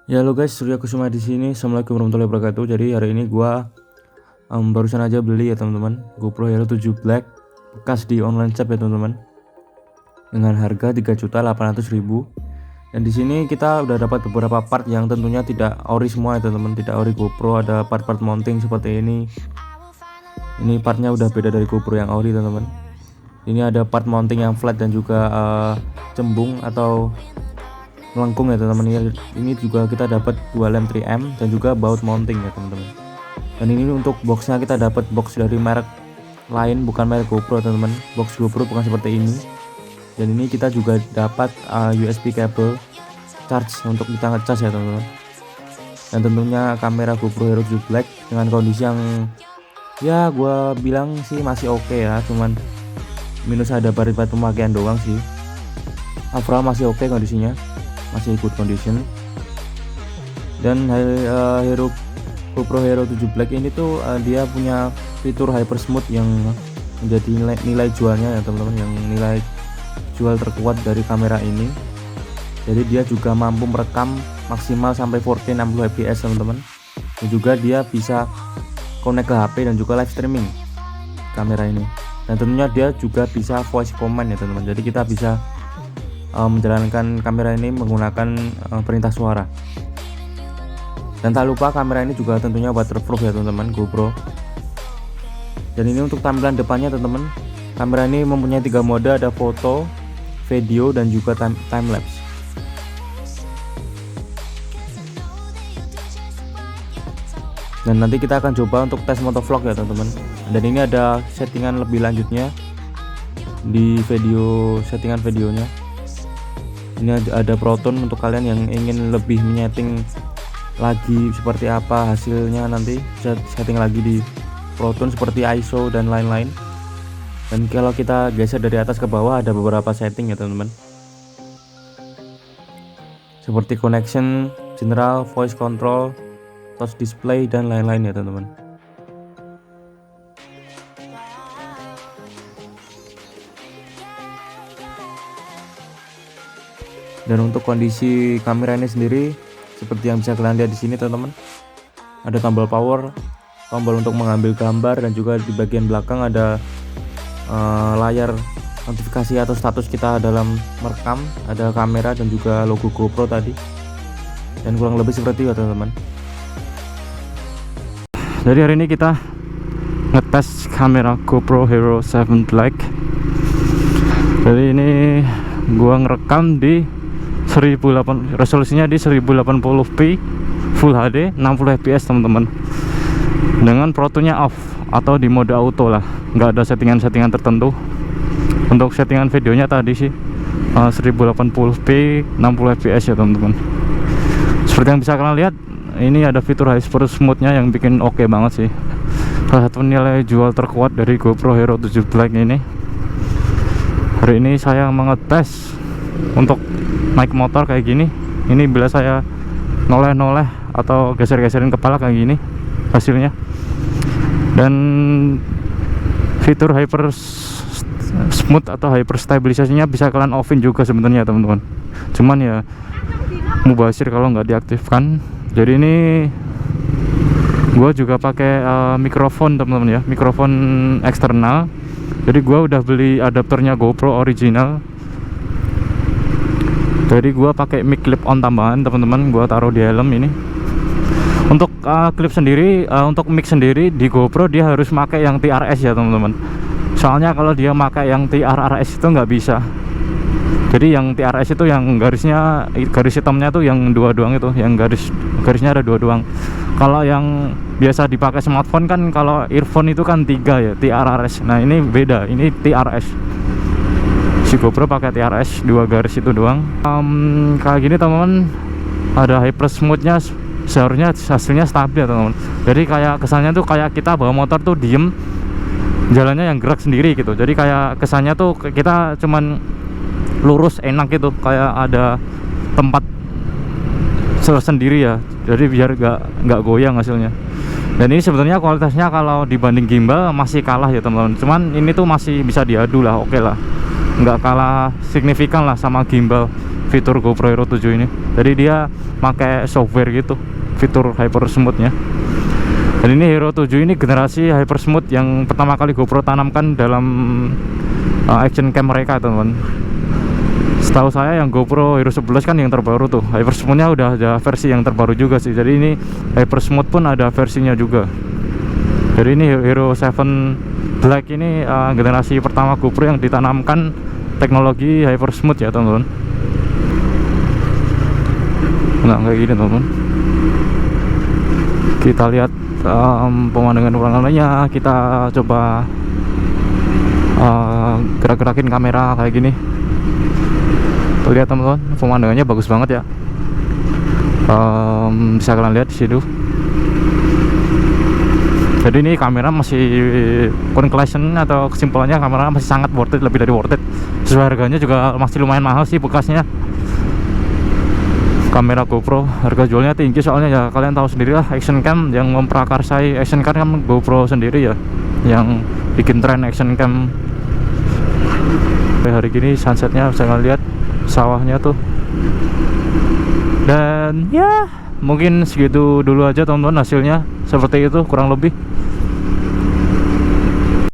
Ya halo guys, Surya Kusuma di sini. Assalamualaikum warahmatullahi wabarakatuh. Jadi hari ini gua barusan aja beli ya teman-teman, GoPro Hero 7 Black bekas di online shop ya teman-teman. Dengan harga 3.800.000. Dan di sini kita udah dapat beberapa part yang tentunya tidak ori semua ya teman-teman, tidak ori GoPro, ada part-part mounting seperti ini. Ini partnya udah beda dari GoPro yang ori teman-teman. Ini ada part mounting yang flat dan juga cembung atau melengkung ya teman-teman. Ini juga kita dapat 2 lem 3M dan juga baut mounting ya teman-teman. Dan ini untuk boxnya kita dapat box dari merek lain, bukan merek GoPro teman-teman. Box GoPro bukan seperti ini. Dan ini kita juga dapat USB cable charge untuk kita ngecas ya teman-teman. Dan tentunya kamera GoPro Hero 7 Black dengan kondisi yang ya gua bilang sih masih oke ya, cuman minus ada barit pemakaian doang sih. Overall masih oke kondisinya, masih good condition. Dan GoPro Hero 7 Black ini tuh dia punya fitur hyper smooth yang menjadi nilai jualnya ya teman-teman, yang nilai jual terkuat dari kamera ini. Jadi dia juga mampu merekam maksimal sampai 4K 60 fps teman-teman. Dan juga dia bisa connect ke HP dan juga live streaming kamera ini. Dan tentunya dia juga bisa voice command ya teman-teman. Jadi kita bisa menjalankan kamera ini menggunakan perintah suara. Dan tak lupa kamera ini juga tentunya waterproof ya teman-teman, GoPro. Dan ini untuk tampilan depannya teman-teman. Kamera ini mempunyai 3 mode, ada foto, video dan juga time lapse. Dan nanti kita akan coba untuk tes motovlog ya teman-teman. Dan ini ada settingan lebih lanjutnya di video, settingan videonya. Ini ada Proton untuk kalian yang ingin lebih menyeting lagi seperti apa hasilnya, nanti bisa setting lagi di Proton seperti ISO dan lain-lain. Dan kalau kita geser dari atas ke bawah ada beberapa setting ya teman-teman, seperti connection, general, voice control, touch display dan lain-lain ya teman-teman. Dan untuk kondisi kamera ini sendiri seperti yang bisa kalian lihat di sini teman-teman, ada tombol power, tombol untuk mengambil gambar, dan juga di bagian belakang ada layar notifikasi atau status kita dalam merekam, ada kamera dan juga logo GoPro tadi. Dan kurang lebih seperti itu teman-teman. Jadi hari ini kita ngetes kamera GoPro Hero 7 Black. Jadi ini gua ngerekam di 1080, resolusinya di 1080p Full HD 60 fps teman-teman, dengan protonya off atau di mode auto lah, nggak ada settingan-settingan tertentu. Untuk settingan videonya tadi sih 1080p 60 fps ya teman-teman. Seperti yang bisa kalian lihat, ini ada fitur hyper smoothnya yang bikin oke banget sih. Salah satu nilai jual terkuat dari GoPro Hero 7 Black ini. Hari ini saya mengetes untuk naik motor kayak gini. Ini bila saya noleh-noleh atau geser-geserin kepala kayak gini hasilnya. Dan fitur hyper smooth atau hyper stabilisasinya bisa kalian offin juga sebenarnya teman-teman. Cuman ya mubazir kalau nggak diaktifkan. Jadi ini gua juga pakai mikrofon teman-teman ya, mikrofon eksternal. Jadi gua udah beli adapternya GoPro original. Jadi gua pakai mic clip on tambahan teman-teman, gua taruh di helm ini. Untuk clip sendiri, untuk mic sendiri di GoPro dia harus pakai yang TRS ya teman-teman. Soalnya kalau dia pakai yang TRRS itu nggak bisa. Jadi yang TRS itu yang garis hitamnya tuh yang 2 doang itu, yang garisnya ada 2 doang. Kalau yang biasa dipakai smartphone kan, kalau earphone itu kan 3 ya, TRRS. Nah ini beda, ini TRS. Si GoPro pakai TRS 2 garis itu doang. Kayak gini teman-teman, ada hyper smoothnya, seharusnya hasilnya stabil ya teman-teman. Jadi kayak kesannya tuh kayak kita bawa motor tuh diem, jalannya yang gerak sendiri gitu. Jadi kayak kesannya tuh kita cuman lurus enak gitu, kayak ada tempat sendiri ya. Jadi biar nggak goyang hasilnya. Dan ini sebenarnya kualitasnya kalau dibanding gimbal masih kalah ya teman-teman. Cuman ini tuh masih bisa diadu lah, oke lah. Nggak kalah signifikan lah sama gimbal. fitur GoPro Hero 7 ini. Jadi dia pakai software gitu, fitur hyper smooth-nya. Dan ini Hero 7 ini generasi hyper smooth yang pertama kali GoPro tanamkan dalam action cam mereka, teman-teman. Setahu saya yang GoPro Hero 11 kan yang terbaru tuh, hyper smooth-nya udah ada versi yang terbaru juga sih. Jadi ini hyper smooth pun ada versinya juga. Jadi ini Hero 7 Black ini generasi pertama GoPro yang ditanamkan teknologi hyper smooth ya, teman-teman. Nah, kayak gini, teman-teman. Kita lihat pemandangan lainnya. Kita coba gerak-gerakin kamera kayak gini. Tuh, lihat teman-teman, pemandangannya bagus banget ya. Bisa kalian lihat di situ. Jadi ini kamera masih conclusion atau kesimpulannya kamera masih sangat worth it, lebih dari worth it. Sesuai harganya juga masih lumayan mahal sih bekasnya. Kamera GoPro harga jualnya tinggi soalnya ya kalian tahu sendiri lah, action cam yang memprakarsai action cam kan GoPro sendiri ya, yang bikin tren action cam. Hari gini sunsetnya bisa kalian lihat sawahnya tuh. Dan ya mungkin segitu dulu aja teman-teman, hasilnya seperti itu kurang lebih.